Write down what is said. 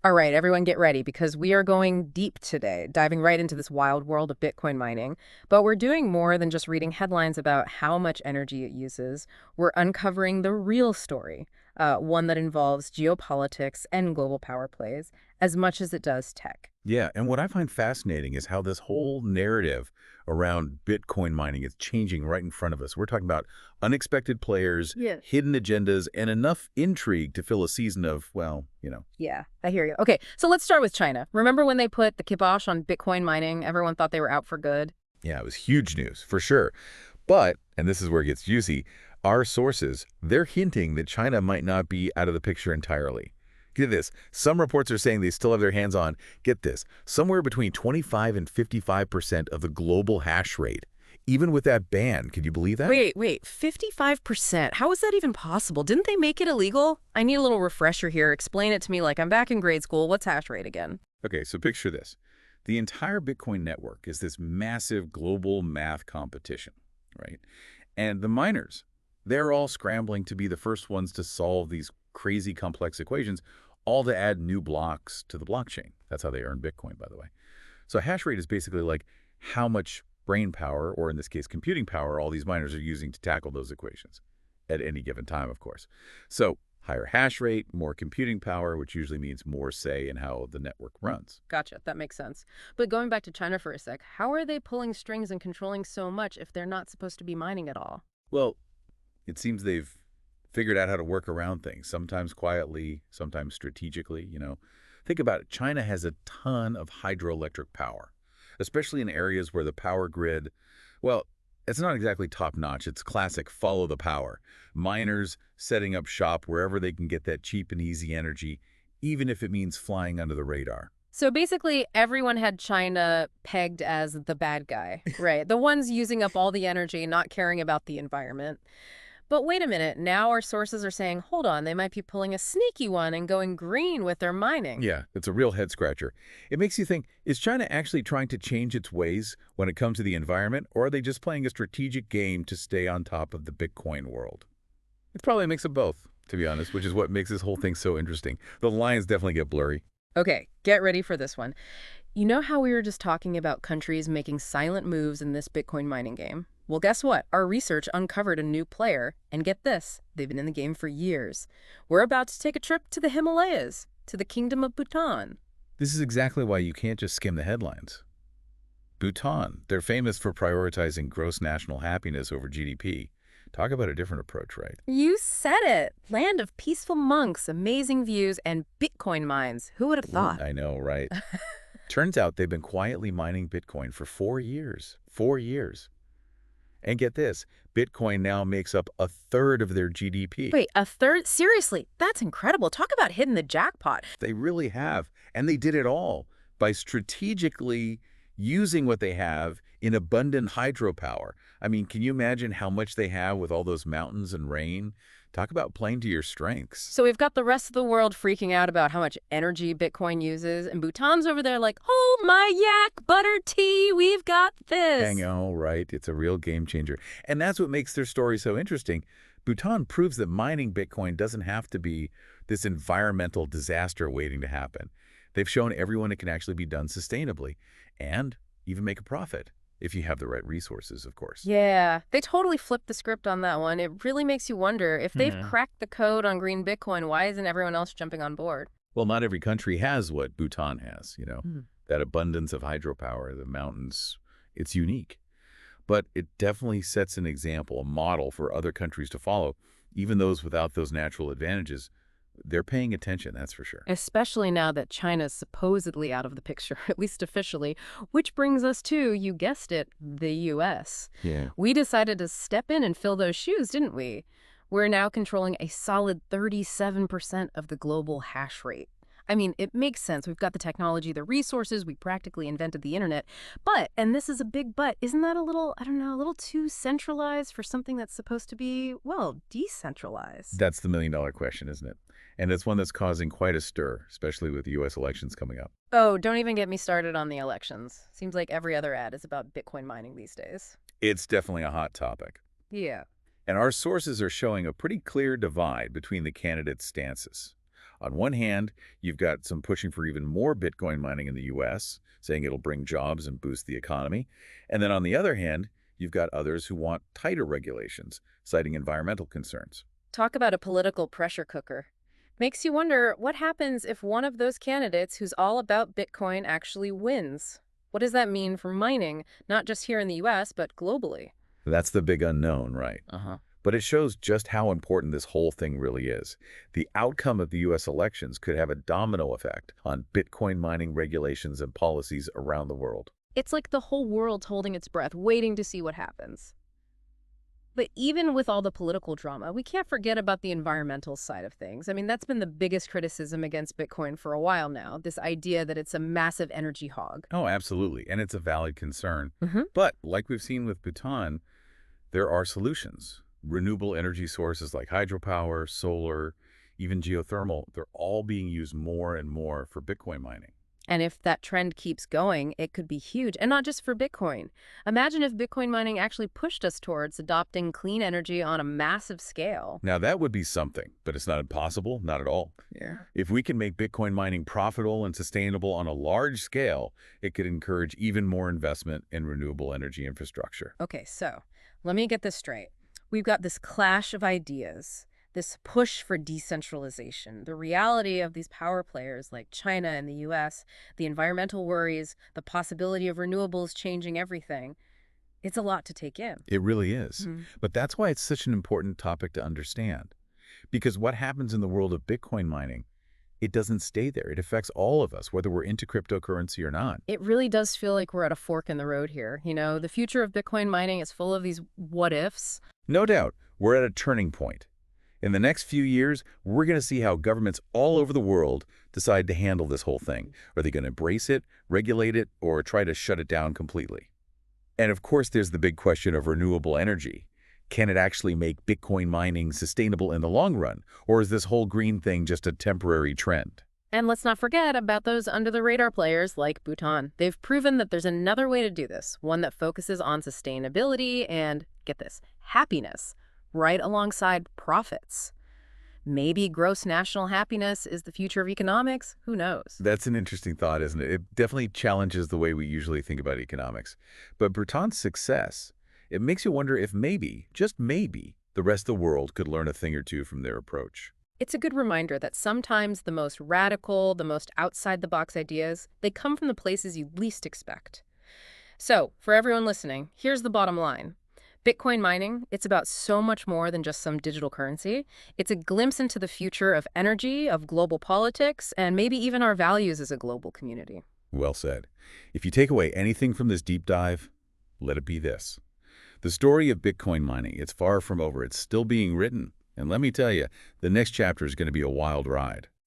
All right, everyone get ready because we are going deep today, diving right into this wild world of Bitcoin mining. But we're doing more than just reading headlines about how much energy it uses. We're uncovering the real story, one that involves geopolitics and global power plays as much as it does tech. Yeah, and what I find fascinating is how this whole narrative around Bitcoin mining is changing right in front of us. We're talking about unexpected players, Yes. hidden agendas, and enough intrigue to fill a season of, well. Yeah, I hear you. Okay, so let's start with China. Remember when they put the kibosh on Bitcoin mining? Everyone thought they were out for good. Yeah, it was huge news, for sure. But, and this is where it gets juicy, our sources, they're hinting that China might not be out of the picture entirely. Get this, some reports are saying they still have their hands on, get this, somewhere between 25 and 55% of the global hash rate. Even with that ban, could you believe that? Wait, 55%. How is that even possible? Didn't they make it illegal? I need a little refresher here. Explain it to me like I'm back in grade school. What's hash rate again? Okay, so picture this. The entire Bitcoin network is this massive global math competition, right? And the miners, they're all scrambling to be the first ones to solve these crazy complex equations, all to add new blocks to the blockchain. That's how they earn Bitcoin, by the way. So hash rate is basically like how much brain power, or in this case, computing power, all these miners are using to tackle those equations at any given time, of course. So higher hash rate, more computing power, which usually means more say in how the network runs. Gotcha, that makes sense. But going back to China for a sec, how are they pulling strings and controlling so much if they're not supposed to be mining at all? Well, it seems they've figured out how to work around things, sometimes quietly, sometimes strategically. Think about it. China has a ton of hydroelectric power, especially in areas where the power grid, well, it's not exactly top-notch. It's classic follow the power. Miners setting up shop wherever they can get that cheap and easy energy, even if it means flying under the radar. So basically, everyone had China pegged as the bad guy, right? The ones using up all the energy, not caring about the environment. But wait a minute, now our sources are saying, hold on, they might be pulling a sneaky one and going green with their mining. Yeah, it's a real head scratcher. It makes you think, is China actually trying to change its ways when it comes to the environment, or are they just playing a strategic game to stay on top of the Bitcoin world? It's probably a mix of both, to be honest, which is what makes this whole thing so interesting. The lines definitely get blurry. Okay, get ready for this one. You know how we were just talking about countries making silent moves in this Bitcoin mining game? Well, guess what? Our research uncovered a new player, and get this, they've been in the game for years. We're about to take a trip to the Himalayas, to the Kingdom of Bhutan. This is exactly why you can't just skim the headlines. Bhutan, they're famous for prioritizing gross national happiness over GDP. Talk about a different approach, right? You said it. Land of peaceful monks, amazing views, and Bitcoin mines. Who would have thought? I know, right? Turns out they've been quietly mining Bitcoin for 4 years. 4 years. And get this, Bitcoin now makes up a third of their GDP. Wait, a third? Seriously, that's incredible. Talk about hitting the jackpot. They really have. And they did it all by strategically using what they have in abundant hydropower. I mean, can you imagine how much they have with all those mountains and rain? Talk about playing to your strengths. So we've got the rest of the world freaking out about how much energy Bitcoin uses, and Bhutan's over there like, oh, my yak butter tea, we've got this. Hang on, right? It's a real game changer. And that's what makes their story so interesting. Bhutan proves that mining Bitcoin doesn't have to be this environmental disaster waiting to happen. They've shown everyone it can actually be done sustainably and even make a profit. If you have the right resources, of course. Yeah, they totally flipped the script on that one. It really makes you wonder, if they've cracked the code on green Bitcoin, why isn't everyone else jumping on board? Well, not every country has what Bhutan has. Hmm. That abundance of hydropower, the mountains, it's unique. But it definitely sets an example, a model for other countries to follow. Even those without those natural advantages, they're paying attention, that's for sure. Especially now that China's supposedly out of the picture, at least officially, which brings us to, you guessed it, the U.S. Yeah. We decided to step in and fill those shoes, didn't we? We're now controlling a solid 37% of the global hash rate. I mean, it makes sense. We've got the technology, the resources, we practically invented the internet. But, and this is a big but, isn't that a little, I don't know, a little too centralized for something that's supposed to be, well, decentralized? That's the million-dollar question, isn't it? And it's one that's causing quite a stir, especially with the U.S. elections coming up. Oh, don't even get me started on the elections. Seems like every other ad is about Bitcoin mining these days. It's definitely a hot topic. Yeah. And our sources are showing a pretty clear divide between the candidates' stances. On one hand, you've got some pushing for even more Bitcoin mining in the U.S., saying it'll bring jobs and boost the economy. And then on the other hand, you've got others who want tighter regulations, citing environmental concerns. Talk about a political pressure cooker. Makes you wonder what happens if one of those candidates who's all about Bitcoin actually wins. What does that mean for mining, not just here in the US, but globally? That's the big unknown, right? Uh-huh. But it shows just how important this whole thing really is. The outcome of the U.S. elections could have a domino effect on Bitcoin mining regulations and policies around the world. It's like the whole world's holding its breath, waiting to see what happens. But even with all the political drama, we can't forget about the environmental side of things. I mean, that's been the biggest criticism against Bitcoin for a while now, this idea that it's a massive energy hog. Oh, absolutely. And it's a valid concern. Hmm. But like we've seen with Bhutan, there are solutions. Renewable energy sources like hydropower, solar, even geothermal, they're all being used more and more for Bitcoin mining. And if that trend keeps going, it could be huge. And not just for Bitcoin. Imagine if Bitcoin mining actually pushed us towards adopting clean energy on a massive scale. Now, that would be something, but it's not impossible, not at all. Yeah. If we can make Bitcoin mining profitable and sustainable on a large scale, it could encourage even more investment in renewable energy infrastructure. Okay, so let me get this straight. We've got this clash of ideas, this push for decentralization, the reality of these power players like China and the US, the environmental worries, the possibility of renewables changing everything. It's a lot to take in. It really is. Mhm. But that's why it's such an important topic to understand. Because what happens in the world of Bitcoin mining, it doesn't stay there. It affects all of us, whether we're into cryptocurrency or not. It really does feel like we're at a fork in the road here. The future of Bitcoin mining is full of these what ifs. No doubt, we're at a turning point. In the next few years, we're going to see how governments all over the world decide to handle this whole thing. Are they going to embrace it, regulate it, or try to shut it down completely? And of course, there's the big question of renewable energy. Can it actually make Bitcoin mining sustainable in the long run? Or is this whole green thing just a temporary trend? And let's not forget about those under-the-radar players like Bhutan. They've proven that there's another way to do this, one that focuses on sustainability and, get this, happiness, right alongside profits. Maybe gross national happiness is the future of economics? Who knows? That's an interesting thought, isn't it? It definitely challenges the way we usually think about economics. But Bhutan's success, it makes you wonder if maybe, just maybe, the rest of the world could learn a thing or two from their approach. It's a good reminder that sometimes the most radical, the most outside-the-box ideas, they come from the places you least expect. So, for everyone listening, here's the bottom line. Bitcoin mining, it's about so much more than just some digital currency. It's a glimpse into the future of energy, of global politics, and maybe even our values as a global community. Well said. If you take away anything from this deep dive, let it be this. The story of Bitcoin mining, it's far from over. It's still being written. And let me tell you, the next chapter is going to be a wild ride.